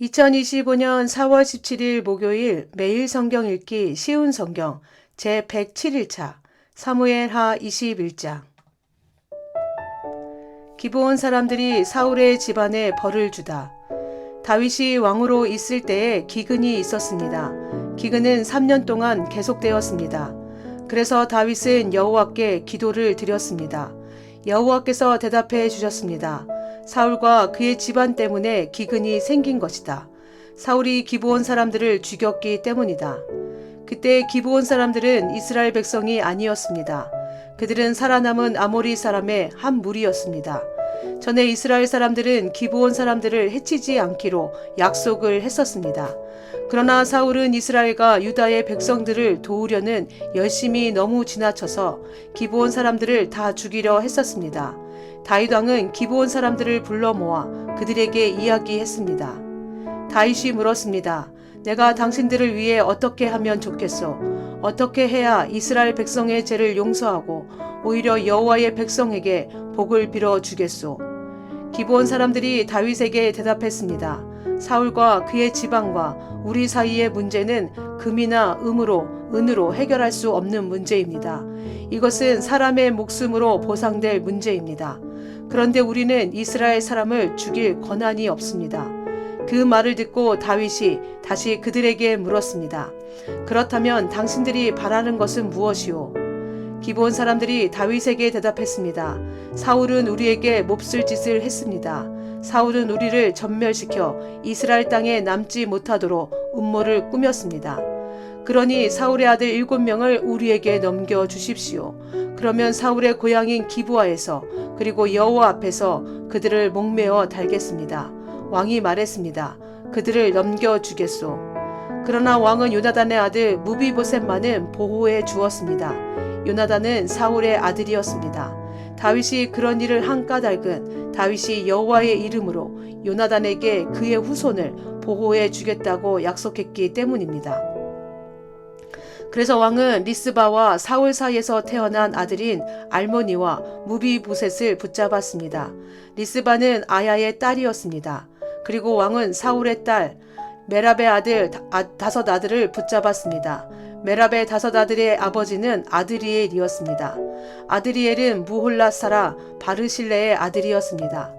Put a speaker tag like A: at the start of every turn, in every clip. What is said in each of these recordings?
A: 2025년 4월 17일 목요일 매일 성경 읽기 쉬운 성경 제107일차 사무엘하 21장. 기브온 사람들이 사울의 집안에 벌을 주다. 다윗이 왕으로 있을 때에 기근이 있었습니다. 기근은 3년 동안 계속되었습니다. 그래서 다윗은 여호와께 기도를 드렸습니다. 여호와께서 대답해 주셨습니다. 사울과 그의 집안 때문에 기근이 생긴 것이다. 사울이 기브온 사람들을 죽였기 때문이다. 그때 기브온 사람들은 이스라엘 백성이 아니었습니다. 그들은 살아남은 아모리 사람의 한 무리였습니다. 전에 이스라엘 사람들은 기브온 사람들을 해치지 않기로 약속을 했었습니다. 그러나 사울은 이스라엘과 유다의 백성들을 도우려는 열심이 너무 지나쳐서 기브온 사람들을 다 죽이려 했었습니다. 다윗 왕은 기브온 사람들을 불러 모아 그들에게 이야기했습니다. 다윗이 물었습니다. 내가 당신들을 위해 어떻게 하면 좋겠소? 어떻게 해야 이스라엘 백성의 죄를 용서하고 오히려 여호와의 백성에게 복을 빌어 주겠소? 기브온 사람들이 다윗에게 대답했습니다. 사울과 그의 지방과 우리 사이의 문제는 금이나 은으로 해결할 수 없는 문제입니다. 이것은 사람의 목숨으로 보상될 문제입니다. 그런데 우리는 이스라엘 사람을 죽일 권한이 없습니다. 그 말을 듣고 다윗이 다시 그들에게 물었습니다. 그렇다면 당신들이 바라는 것은 무엇이오? 기브온 사람들이 다윗에게 대답했습니다. 사울은 우리에게 몹쓸 짓을 했습니다. 사울은 우리를 전멸시켜 이스라엘 땅에 남지 못하도록 음모를 꾸몄습니다. 그러니 사울의 아들 7명을 우리에게 넘겨 주십시오. 그러면 사울의 고향인 기브아에서 그리고 여호와 앞에서 그들을 목매어 달겠습니다. 왕이 말했습니다. 그들을 넘겨 주겠소. 그러나 왕은 요나단의 아들 무비보셋만은 보호해 주었습니다. 요나단은 사울의 아들이었습니다. 다윗이 그런 일을 한 까닭은 다윗이 여호와의 이름으로 요나단에게 그의 후손을 보호해 주겠다고 약속했기 때문입니다. 그래서 왕은 리스바와 사울 사이에서 태어난 아들인 알모니와 무비보셋을 붙잡았습니다. 리스바는 아야의 딸이었습니다. 그리고 왕은 사울의 딸 메랍의 아들 5 붙잡았습니다. 메랍의 5 아들의 아버지는 아드리엘이었습니다. 아드리엘은 무홀랏 사라 바르실레의 아들이었습니다.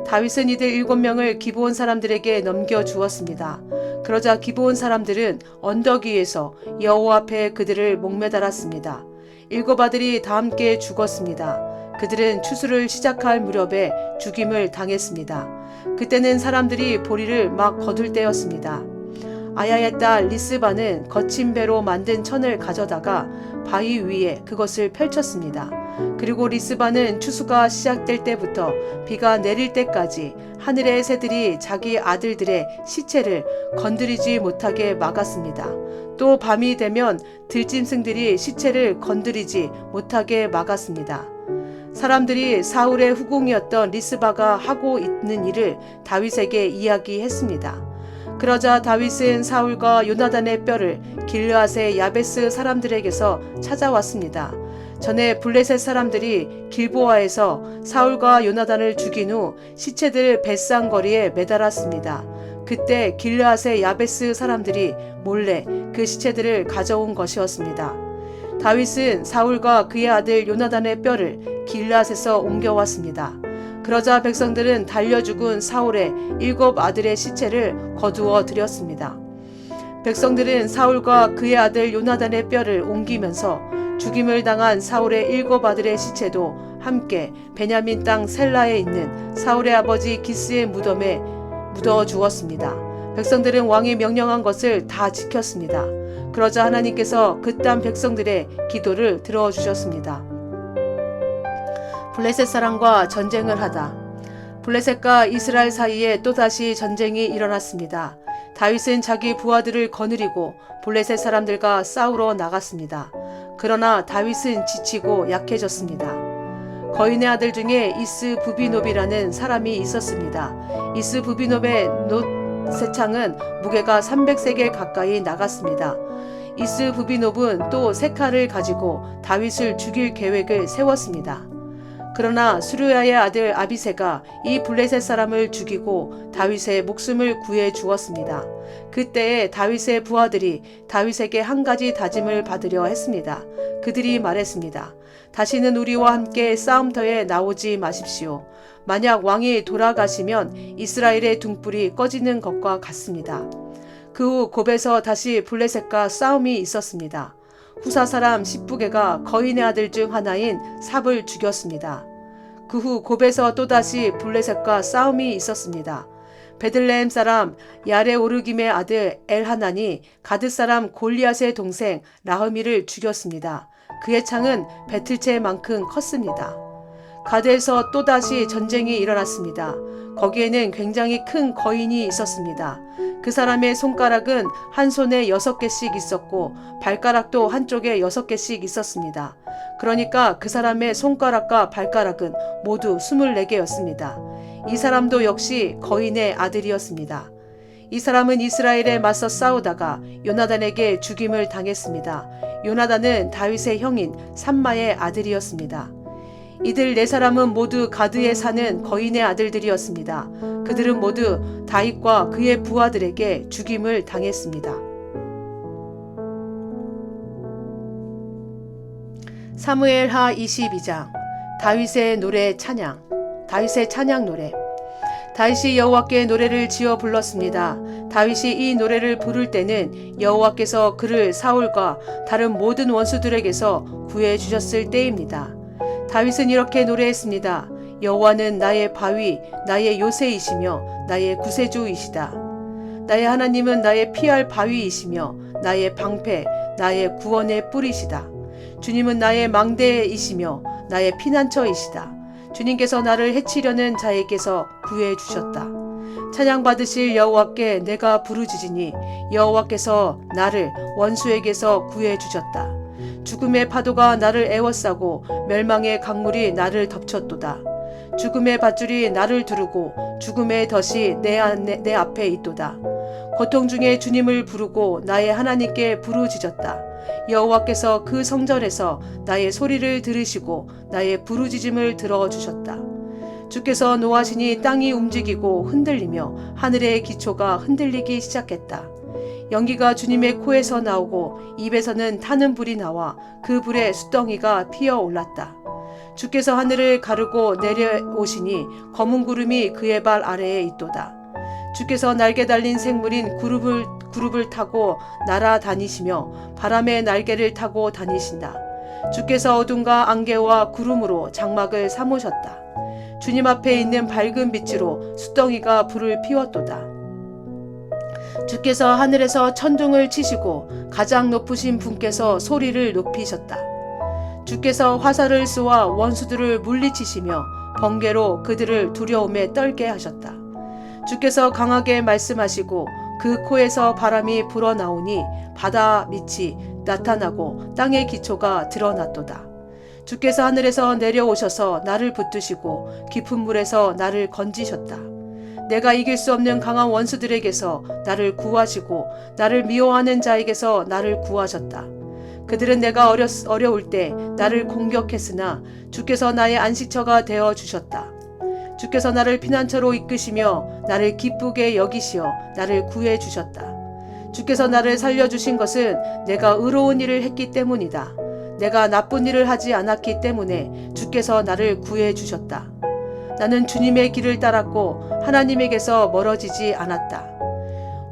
A: 다윗은 이들 7명을 기브온 사람들에게 넘겨주었습니다. 그러자 기브온 사람들은 언덕 위에서 여호와 앞에 그들을 목매달았습니다. 7 아들이 다 함께 죽었습니다. 그들은 추수를 시작할 무렵에 죽임을 당했습니다. 그때는 사람들이 보리를 막 거둘 때였습니다. 아야의 딸 리스바는 거친 배로 만든 천을 가져다가 바위 위에 그것을 펼쳤습니다. 그리고 리스바는 추수가 시작될 때부터 비가 내릴 때까지 하늘의 새들이 자기 아들들의 시체를 건드리지 못하게 막았습니다. 또 밤이 되면 들짐승들이 시체를 건드리지 못하게 막았습니다. 사람들이 사울의 후궁이었던 리스바가 하고 있는 일을 다윗에게 이야기했습니다. 그러자 다윗은 사울과 요나단의 뼈를 길르앗의 야베스 사람들에게서 찾아왔습니다. 전에 블레셋 사람들이 길보아에서 사울과 요나단을 죽인 후 시체들을 벳상거리에 매달았습니다. 그때 길르앗의 야베스 사람들이 몰래 그 시체들을 가져온 것이었습니다. 다윗은 사울과 그의 아들 요나단의 뼈를 길르앗에서 옮겨왔습니다. 그러자 백성들은 달려 죽은 사울의 7 아들의 시체를 거두어 드렸습니다. 백성들은 사울과 그의 아들 요나단의 뼈를 옮기면서 죽임을 당한 사울의 7 아들의 시체도 함께 베냐민 땅 셀라에 있는 사울의 아버지 기스의 무덤에 묻어 주었습니다. 백성들은 왕이 명령한 것을 다 지켰습니다. 그러자 하나님께서 그 땅 백성들의 기도를 들어주셨습니다. 블레셋 사람과 전쟁을 하다. 블레셋과 이스라엘 사이에 또다시 전쟁이 일어났습니다. 다윗은 자기 부하들을 거느리고 블레셋 사람들과 싸우러 나갔습니다. 그러나 다윗은 지치고 약해졌습니다. 거인의 아들 중에 이스부비놉이라는 사람이 있었습니다. 이스부비놉의 놋새창은 무게가 300세겔 가까이 나갔습니다. 이스부비놉은 또 세 칼을 가지고 다윗을 죽일 계획을 세웠습니다. 그러나 수르야의 아들 아비새가 이 블레셋 사람을 죽이고 다윗의 목숨을 구해 주었습니다. 그때에 다윗의 부하들이 다윗에게 한 가지 다짐을 받으려 했습니다. 그들이 말했습니다. 다시는 우리와 함께 싸움터에 나오지 마십시오. 만약 왕이 돌아가시면 이스라엘의 등불이 꺼지는 것과 같습니다. 그 후 곱에서 다시 블레셋과 싸움이 있었습니다. 후사 사람 십부게가 거인의 아들 중 하나인 삽을 죽였습니다. 그 후 곱에서 또다시 블레셋과 싸움이 있었습니다. 베들레헴 사람 야레오르김의 아들 엘하난이 가드 사람 골리앗의 동생 라흐미를 죽였습니다. 그의 창은 배틀채만큼 컸습니다. 가드에서 또다시 전쟁이 일어났습니다. 거기에는 굉장히 큰 거인이 있었습니다. 그 사람의 손가락은 한 손에 6개씩 있었고 발가락도 한쪽에 6개씩 있었습니다. 그러니까 그 사람의 손가락과 발가락은 모두 24개였습니다. 이 사람도 역시 거인의 아들이었습니다. 이 사람은 이스라엘에 맞서 싸우다가 요나단에게 죽임을 당했습니다. 요나단은 다윗의 형인 삼마의 아들이었습니다. 이들 4사람은 모두 가드에 사는 거인의 아들들이었습니다. 그들은 모두 다윗과 그의 부하들에게 죽임을 당했습니다. 사무엘하 22장 다윗의 노래 찬양. 다윗의 찬양 노래. 다윗이 여호와께 노래를 지어 불렀습니다. 다윗이 이 노래를 부를 때는 여호와께서 그를 사울과 다른 모든 원수들에게서 구해 주셨을 때입니다. 다윗은 이렇게 노래했습니다. 여호와는 나의 바위, 나의 요새이시며 나의 구세주이시다. 나의 하나님은 나의 피할 바위이시며 나의 방패, 나의 구원의 뿌리시다. 주님은 나의 망대이시며 나의 피난처이시다. 주님께서 나를 해치려는 자에게서 구해 주셨다. 찬양 받으실 여호와께 내가 부르짖으니 여호와께서 나를 원수에게서 구해 주셨다. 죽음의 파도가 나를 에워싸고 멸망의 강물이 나를 덮쳤도다. 죽음의 밧줄이 나를 두르고 죽음의 덫이 내 앞에 있도다. 고통 중에 주님을 부르고 나의 하나님께 부르짖었다. 여호와께서 그 성전에서 나의 소리를 들으시고 나의 부르짖음을 들어주셨다. 주께서 노하시니 땅이 움직이고 흔들리며 하늘의 기초가 흔들리기 시작했다. 연기가 주님의 코에서 나오고 입에서는 타는 불이 나와 그 불에 수덩이가 피어 올랐다. 주께서 하늘을 가르고 내려오시니 검은 구름이 그의 발 아래에 있도다. 주께서 날개 달린 생물인 구름을 타고 날아다니시며 바람의 날개를 타고 다니신다. 주께서 어둠과 안개와 구름으로 장막을 삼으셨다. 주님 앞에 있는 밝은 빛으로 수덩이가 불을 피웠도다. 주께서 하늘에서 천둥을 치시고 가장 높으신 분께서 소리를 높이셨다. 주께서 화살을 쏘아 원수들을 물리치시며 번개로 그들을 두려움에 떨게 하셨다. 주께서 강하게 말씀하시고 그 코에서 바람이 불어나오니 바다 밑이 나타나고 땅의 기초가 드러났도다. 주께서 하늘에서 내려오셔서 나를 붙드시고 깊은 물에서 나를 건지셨다. 내가 이길 수 없는 강한 원수들에게서 나를 구하시고 나를 미워하는 자에게서 나를 구하셨다. 그들은 내가 어려울 때 나를 공격했으나 주께서 나의 안식처가 되어 주셨다. 주께서 나를 피난처로 이끄시며 나를 기쁘게 여기시어 나를 구해 주셨다. 주께서 나를 살려주신 것은 내가 의로운 일을 했기 때문이다. 내가 나쁜 일을 하지 않았기 때문에 주께서 나를 구해 주셨다. 나는 주님의 길을 따랐고 하나님에게서 멀어지지 않았다.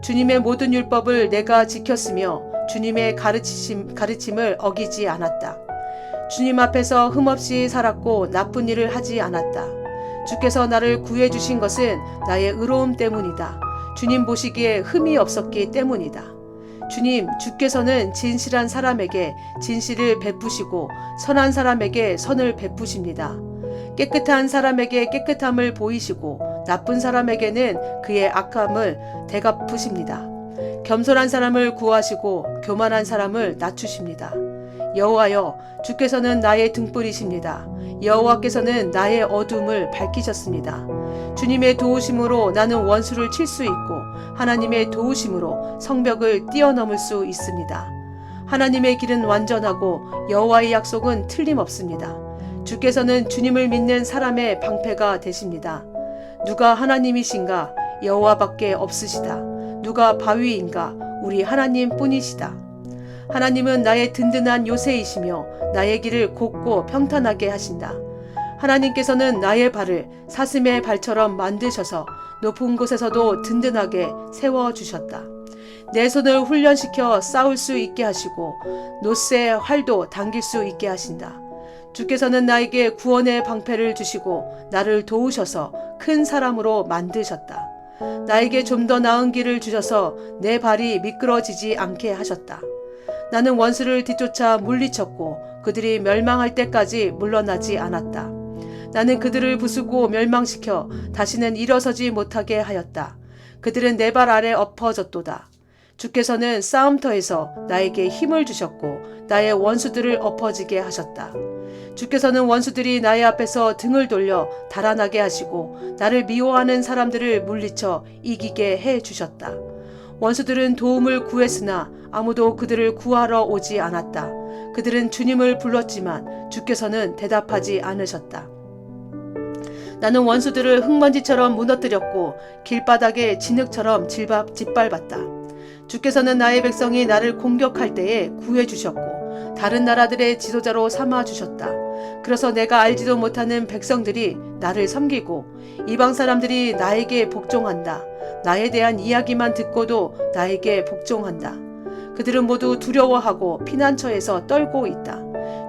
A: 주님의 모든 율법을 내가 지켰으며 주님의 가르침을 어기지 않았다. 주님 앞에서 흠없이 살았고 나쁜 일을 하지 않았다. 주께서 나를 구해 주신 것은 나의 의로움 때문이다. 주님 보시기에 흠이 없었기 때문이다. 주님, 주께서는 진실한 사람에게 진실을 베푸시고 선한 사람에게 선을 베푸십니다. 깨끗한 사람에게 깨끗함을 보이시고 나쁜 사람에게는 그의 악함을 되갚으십니다. 겸손한 사람을 구하시고 교만한 사람을 낮추십니다. 여호와여, 주께서는 나의 등불이십니다. 여호와께서는 나의 어둠을 밝히셨습니다. 주님의 도우심으로 나는 원수를 칠 수 있고 하나님의 도우심으로 성벽을 뛰어넘을 수 있습니다. 하나님의 길은 완전하고 여호와의 약속은 틀림없습니다. 주께서는 주님을 믿는 사람의 방패가 되십니다. 누가 하나님이신가? 여호와밖에 없으시다. 누가 바위인가? 우리 하나님 뿐이시다. 하나님은 나의 든든한 요새이시며 나의 길을 곱고 평탄하게 하신다. 하나님께서는 나의 발을 사슴의 발처럼 만드셔서 높은 곳에서도 든든하게 세워주셨다. 내 손을 훈련시켜 싸울 수 있게 하시고 노쇠의 활도 당길 수 있게 하신다. 주께서는 나에게 구원의 방패를 주시고 나를 도우셔서 큰 사람으로 만드셨다. 나에게 좀 더 나은 길을 주셔서 내 발이 미끄러지지 않게 하셨다. 나는 원수를 뒤쫓아 물리쳤고 그들이 멸망할 때까지 물러나지 않았다. 나는 그들을 부수고 멸망시켜 다시는 일어서지 못하게 하였다. 그들은 내 발 아래 엎어졌도다. 주께서는 싸움터에서 나에게 힘을 주셨고 나의 원수들을 엎어지게 하셨다. 주께서는 원수들이 나의 앞에서 등을 돌려 달아나게 하시고 나를 미워하는 사람들을 물리쳐 이기게 해 주셨다. 원수들은 도움을 구했으나 아무도 그들을 구하러 오지 않았다. 그들은 주님을 불렀지만 주께서는 대답하지 않으셨다. 나는 원수들을 흙먼지처럼 무너뜨렸고 길바닥에 진흙처럼 짓밟았다. 주께서는 나의 백성이 나를 공격할 때에 구해주셨고 다른 나라들의 지도자로 삼아주셨다. 그래서 내가 알지도 못하는 백성들이 나를 섬기고 이방 사람들이 나에게 복종한다. 나에 대한 이야기만 듣고도 나에게 복종한다. 그들은 모두 두려워하고 피난처에서 떨고 있다.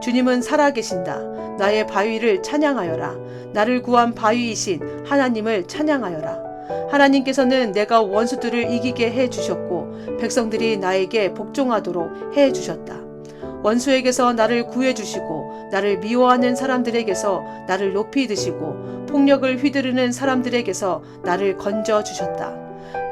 A: 주님은 살아계신다. 나의 바위를 찬양하여라. 나를 구한 바위이신 하나님을 찬양하여라. 하나님께서는 내가 원수들을 이기게 해주셨고 백성들이 나에게 복종하도록 해주셨다. 원수에게서 나를 구해주시고 나를 미워하는 사람들에게서 나를 높이 드시고 폭력을 휘두르는 사람들에게서 나를 건져주셨다.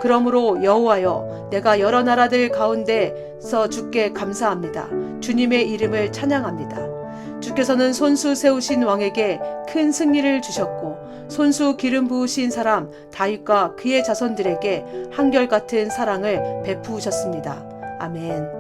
A: 그러므로 여호와여, 내가 여러 나라들 가운데서 주께 감사합니다. 주님의 이름을 찬양합니다. 주께서는 손수 세우신 왕에게 큰 승리를 주셨고 손수 기름 부으신 사람 다윗과 그의 자손들에게 한결같은 사랑을 베푸셨습니다. 아멘.